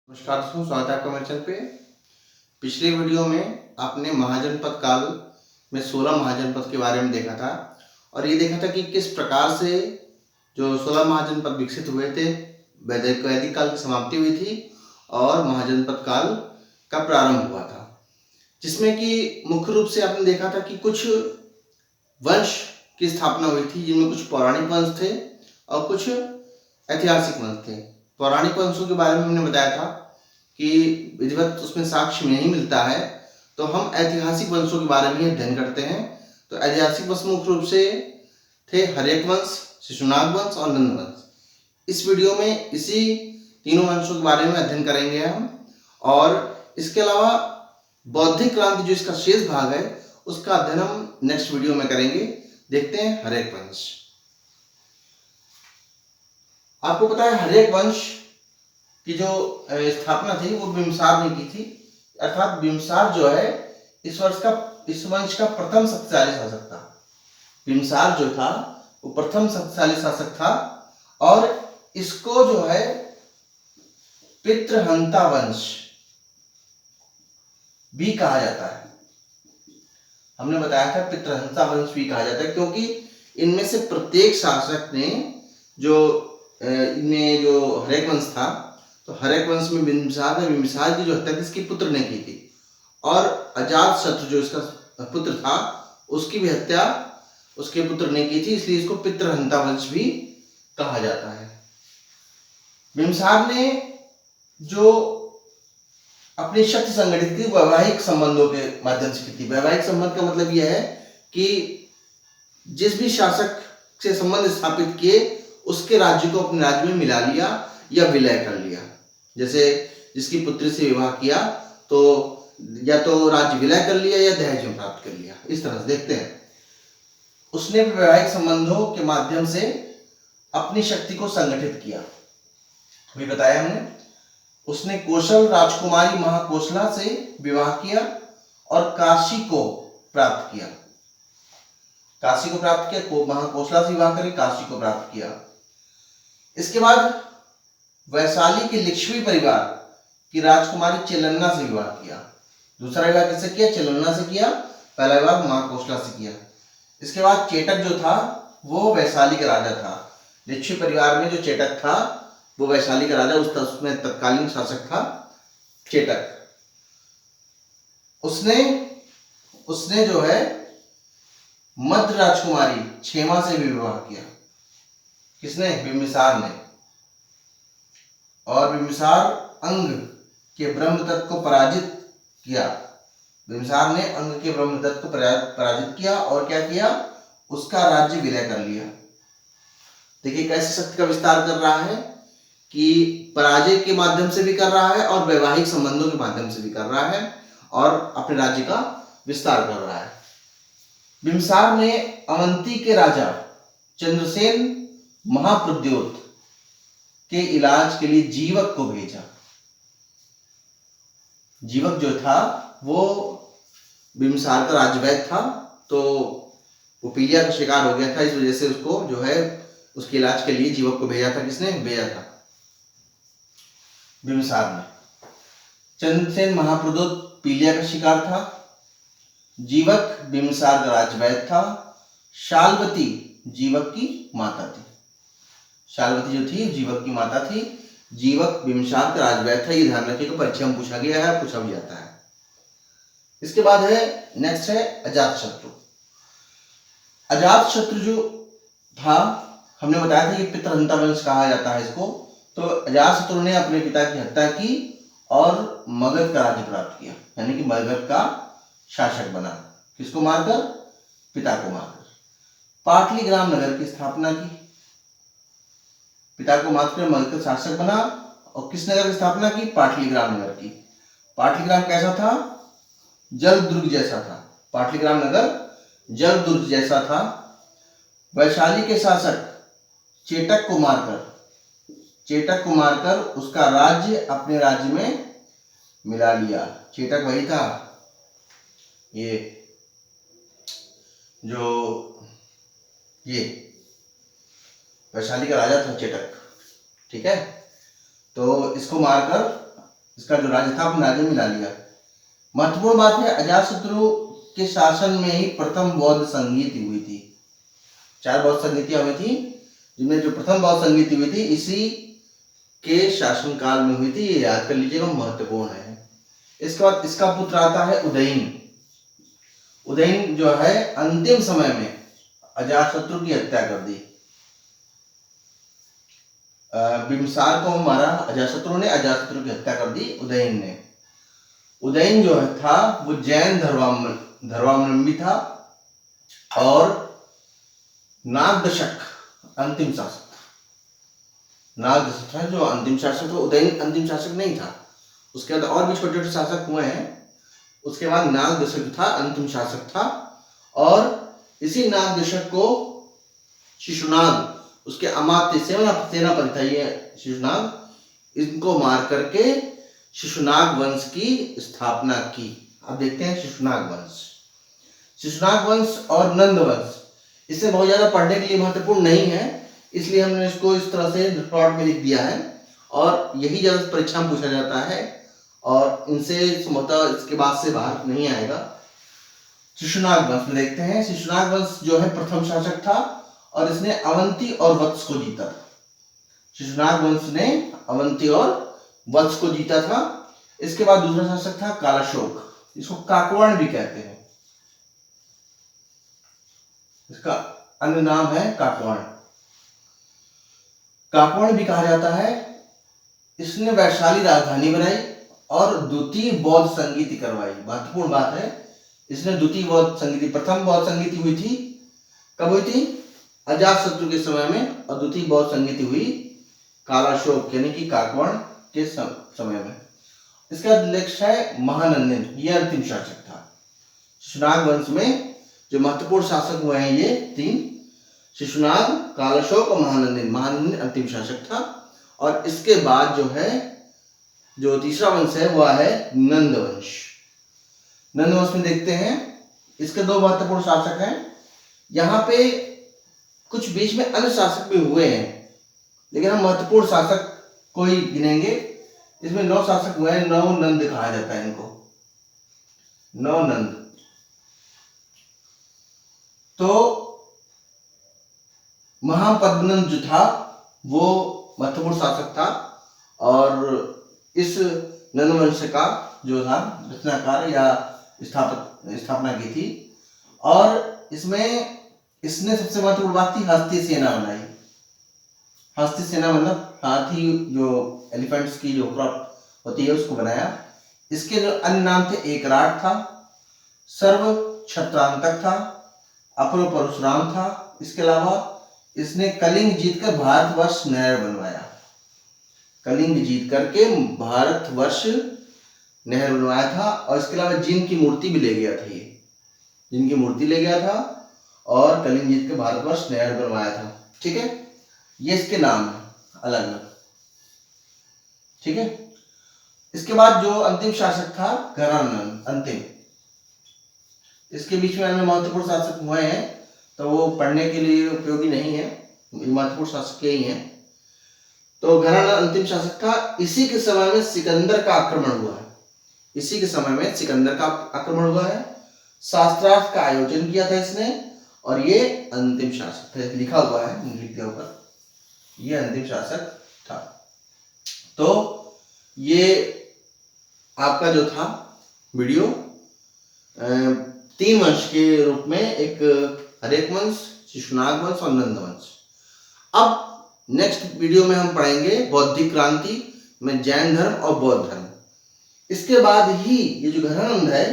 नमस्कार दोस्तों, स्वागत है आपका मेरे चैनल पे। पिछले वीडियो में आपने महाजनपद काल में 16 महाजनपद के बारे में देखा था और ये देखा था कि किस प्रकार से जो 16 महाजनपद विकसित हुए थे, वैदिक काल की समाप्ति हुई थी और महाजनपद काल का प्रारंभ हुआ था, जिसमें कि मुख्य रूप से आपने देखा था कि कुछ वंश की स्थापना हुई थी, जिनमें कुछ पौराणिक वंश थे और कुछ ऐतिहासिक वंश थे। पौराणिक वंशों के बारे में हमने बताया था कि विधिवत उसमें साक्ष्य नहीं मिलता है, तो हम ऐतिहासिक वंशों के बारे में अध्ययन करते हैं। तो ऐतिहासिक वंश मुख्य रूप से थे हर्यक वंश, शिशुनाग वंश और नंद वंश। इस वीडियो में इसी तीनों वंशों के बारे में अध्ययन करेंगे हम, और इसके अलावा बौद्धिक क्रांति जो इसका शेष भाग है उसका अध्ययन हम नेक्स्ट वीडियो में करेंगे। देखते हैं हर्यक वंश। आपको पता है हर्यक वंश की जो स्थापना थी वो बिंबिसार ने की थी, अर्थात बिंबिसार जो है इस वंश का प्रथम शक्तिशाली शासक था। बिंबिसार जो था वो प्रथम शक्तिशाली शासक था और इसको जो है पितृहंता वंश भी कहा जाता है। हमने बताया था पितृहंता वंश भी कहा जाता है क्योंकि इनमें से प्रत्येक शासक ने जो इनमें जो हर्यक वंश था, तो हर्यक वंश में बिंबिसार की जो हत्या इसके पुत्र ने की थी, और अजातशत्रु जो इसका पुत्र था उसकी भी हत्या उसके पुत्र ने की थी, इसलिए इसको पितृहंता वंश भी कहा जाता है। बिंबिसार ने जो अपनी शक्ति संगठित की वैवाहिक संबंधों के माध्यम से की थी। वैवाहिक संबंध का मतलब यह है कि जिस भी शासक से संबंध स्थापित किए उसके राज्य को अपने राज्य में मिला लिया या विलय कर लिया। जैसे जिसकी पुत्री से विवाह किया तो या तो राज्य विलय कर लिया या दहेज में प्राप्त कर लिया। इस तरह से देखते हैं उसने वैवाहिक संबंधों के माध्यम से अपनी शक्ति को संगठित किया। अभी बताया हमने, उसने कौशल राजकुमारी महाकोशला से विवाह किया और काशी को प्राप्त किया। महाकोशला से विवाह करके काशी को प्राप्त किया। इसके बाद वैशाली के लिच्छवी परिवार की राजकुमारी चेलन्ना से विवाह किया। दूसरा विवाह किससे किया? चेलन्ना से किया। पहला विवाह महाकोशला से किया। इसके बाद चेटक जो था वो वैशाली का राजा था। लिच्छवी परिवार में जो चेटक था वो वैशाली का राजा, उसमें तत्कालीन शासक था चेटक। उसने जो है मध्य राजकुमारी क्षेमा से भी विवाह किया। किसने? बिंबिसार ने। और बिंबिसार अंग के ब्रह्मदत्त को पराजित किया। बिंबिसार ने अंग के ब्रह्मदत्त को पराजित किया और क्या किया? उसका राज्य विलय कर लिया। देखिए कैसे शक्ति का विस्तार कर रहा है कि पराजय के माध्यम से भी कर रहा है और वैवाहिक संबंधों के माध्यम से भी कर रहा है और अपने राज्य का विस्तार कर रहा है। बिंबिसार ने अवंती के राजा चंद्रसेन महाप्रद्योत के इलाज के लिए जीवक को भेजा। जीवक जो था वो बिंबिसार का राज्यवैद्य था, तो वो पीलिया का शिकार हो गया था, इस वजह से उसको जो है उसके इलाज के लिए जीवक को भेजा था। किसने भेजा था? बिंबिसार ने। चंद्रसेन महाप्रद्योत पीलिया का शिकार था। जीवक बिंबिसार का राज्यवैद्य था। शाल्वती जीवक की माता थी। शाल्वती जो थी जीवक की माता थी। जीवक बिंबिसार का राजवैद्य था। ये ध्यान रखिएगा, परीक्षा में पूछा गया है, पूछा भी जाता है। इसके बाद है नेक्स्ट है अजातशत्रु। अजातशत्रु जो था हमने बताया था कि पितृहंता वंश कहा जाता है इसको। तो अजातशत्रु ने अपने पिता की हत्या की और मगध का राज्य प्राप्त किया, यानी कि मगध का शासक बना। किसको मारकर? पिता को मारकर। पाटलीग्राम नगर की स्थापना की। पिता को मारकर मगध का शासक बना और किस नगर की स्थापना की? पाटलीग्राम नगर की। पाटलीग्राम कैसा था? जल दुर्ग जैसा था। पाटलीग्राम नगर जल दुर्ग जैसा था। वैशाली के शासक चेटक को मारकर उसका राज्य अपने राज्य में मिला लिया। चेटक वही था, ये वैशाली का राजा था चेटक। ठीक है, तो इसको मारकर इसका जो राज्य था अपने राज्य में मिला लिया। महत्वपूर्ण बात है, अजातशत्रु के शासन में ही प्रथम बौद्ध संगीति हुई थी। 4 बौद्ध संगीतियां हुई थी, जिनमें जो प्रथम बौद्ध संगीति हुई थी इसी के शासनकाल में हुई थी। ये याद कर लीजिएगा, महत्वपूर्ण है। इसके बाद इसका पुत्र आता है उदयन। उदयन जो है अंतिम समय में अजातशत्रु की हत्या कर दी। बिंबिसार को मारा अजातशत्रु ने, अजातशत्रु की हत्या कर दी उदयन ने। उदयन जो था वो जैन धर्मावलंबी था और नागदशक अंतिम शासक था। नागदशक था जो अंतिम शासक था। उदयन अंतिम शासक नहीं था, उसके बाद और भी छोटे छोटे शासक हुए हैं। उसके बाद नागदशक था अंतिम शासक था, और इसी नागदशक को शिशुनाग, उसके अमात्य सेनापति था ये शिशुनाग, इनको मार करके शिशुनाग वंश की स्थापना की। अब देखते हैं शिशुनाग वंश। शिशुनाग वंश और नंद वंश, इससे बहुत ज्यादा पढ़ने के लिए महत्वपूर्ण नहीं है, इसलिए हमने इसको इस तरह से शॉर्ट में लिख दिया है, और यही ज्यादा परीक्षा में पूछा जाता है, और इनसे संभवतः इसके बाद से बाहर नहीं आएगा। शिशुनाग वंश में देखते हैं। शिशुनाग वंश जो है प्रथम शासक था, और इसने अवंती और वत्स को जीता था। शिशुनाग वंश ने अवंती और वत्स को जीता था। इसके बाद दूसरा शासक था कालाशोक, इसको काकवर्ण भी कहते हैं, इसका अन्य नाम है काकवर्ण। काकवर्ण भी कहा जाता है। इसने वैशाली राजधानी बनाई और द्वितीय बौद्ध संगीति करवाई। महत्वपूर्ण बात है, इसने द्वितीय बौद्ध संगीति, प्रथम बौद्ध संगीति हुई थी कब हुई थी? अजातशत्रु के समय में, और द्वितीय बौद्ध संगीति हुई कालाशोक यानी कि काकवर्ण के समय में। इसका लक्ष्य है महानंदन, ये अंतिम शासक था। शिशुनाग वंश में जो महत्वपूर्ण शासक हुए हैं ये 3, शिशुनाग, कालाशोक और महानंदन। महानंदन अंतिम शासक था। और इसके बाद जो है, जो तीसरा वंश है वह है नंद वंश। नंद वंश में देखते हैं, इसके 2 महत्वपूर्ण शासक हैं। यहाँ पे कुछ बीच में अन्य शासक भी हुए हैं, लेकिन हम महत्वपूर्ण शासक को ही गिनेंगे। इसमें 9 शासक हुए हैं, 9 नंद कहा जाता है इनको, 9 नंद। तो महापद्मनंद जो था वो महत्वपूर्ण शासक था, और इस नंद वंश का जो था रचनाकार या स्थापना की थी। और इसमें इसने सबसे महत्वपूर्ण बात थी हस्ती सेना बनाई। हस्ती सेना मतलब हाथी, जो एलिफेंट्स की जो क्रॉप होती है उसको बनाया। इसके जो अन्य नाम थे, एकराट था, सर्व छत्रांतक था, अपर परशुराम था। इसके अलावा इसने कलिंग जीतकर भारतवर्ष नहर बनवाया। कलिंग जीत करके भारतवर्ष नहर बनवाया था। और इसके अलावा जिन की मूर्ति भी ले गया था, ये जिन की मूर्ति ले गया था, और कलिंग जीत के भारतवर्ष नहर बनवाया था। ठीक है, ये इसके नाम है अलग अलग। ठीक है, इसके बाद जो अंतिम शासक था घरानंद, अंतिम। इसके बीच में अन्य महत्वपूर्ण शासक हुए हैं, तो वो पढ़ने के लिए उपयोगी नहीं है, महत्वपूर्ण शासक यही हैं। तो घरानंद अंतिम शासक था। इसी के समय में सिकंदर का आक्रमण हुआ है। इसी के समय में सिकंदर का आक्रमण हुआ है। शास्त्रार्थ का आयोजन किया था इसने, और ये अंतिम शासक था। लिखा हुआ है लिख दिया ऊपर, ये अंतिम शासक था। तो ये आपका जो था वीडियो 3 वंश के रूप में, एक हर्यक वंश, शिशुनाग वंश और नंद वंश। अब नेक्स्ट वीडियो में हम पढ़ेंगे बौद्धिक क्रांति में जैन धर्म और बौद्ध धर्म। इसके बाद ही ये जो घनानंद है,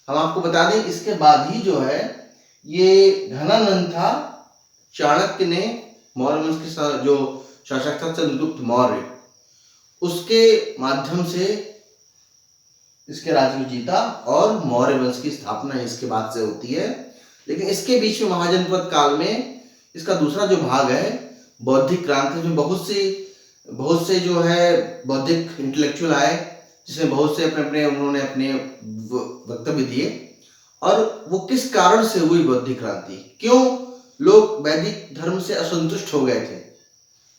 हम आपको बता दें, इसके बाद ही जो है ये घनानंद था, चाणक्य ने मौर्य वंश के जो शासक था चंद्रगुप्त मौर्य, उसके माध्यम से इसके राज्य को जीता, और मौर्य वंश की स्थापना इसके बाद से होती है। लेकिन इसके बीच में महाजनपद काल में इसका दूसरा जो भाग है बौद्धिक क्रांति, में बहुत से जो है बौद्धिक इंटेलेक्चुअल आए, जिसमें बहुत से उन्होंने अपने वक्तव्य दिए। और वो किस कारण से हुई बौद्धिक क्रांति, क्यों लोग वैदिक धर्म से असंतुष्ट हो गए थे,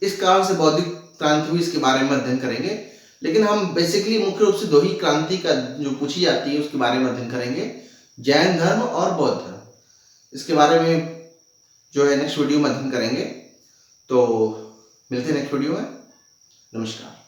इस कारण से बौद्धिक क्रांति हुई, इसके बारे में अध्ययन करेंगे लेकिन हम बेसिकली मुख्य रूप से दो ही क्रांति का जो पूछी जाती है उसके बारे में अध्ययन करेंगे, जैन धर्म और बौद्ध धर्म। इसके बारे में जो है नेक्स्ट वीडियो में अध्ययन करेंगे। तो मिलते हैं नेक्स्ट वीडियो में। नमस्कार।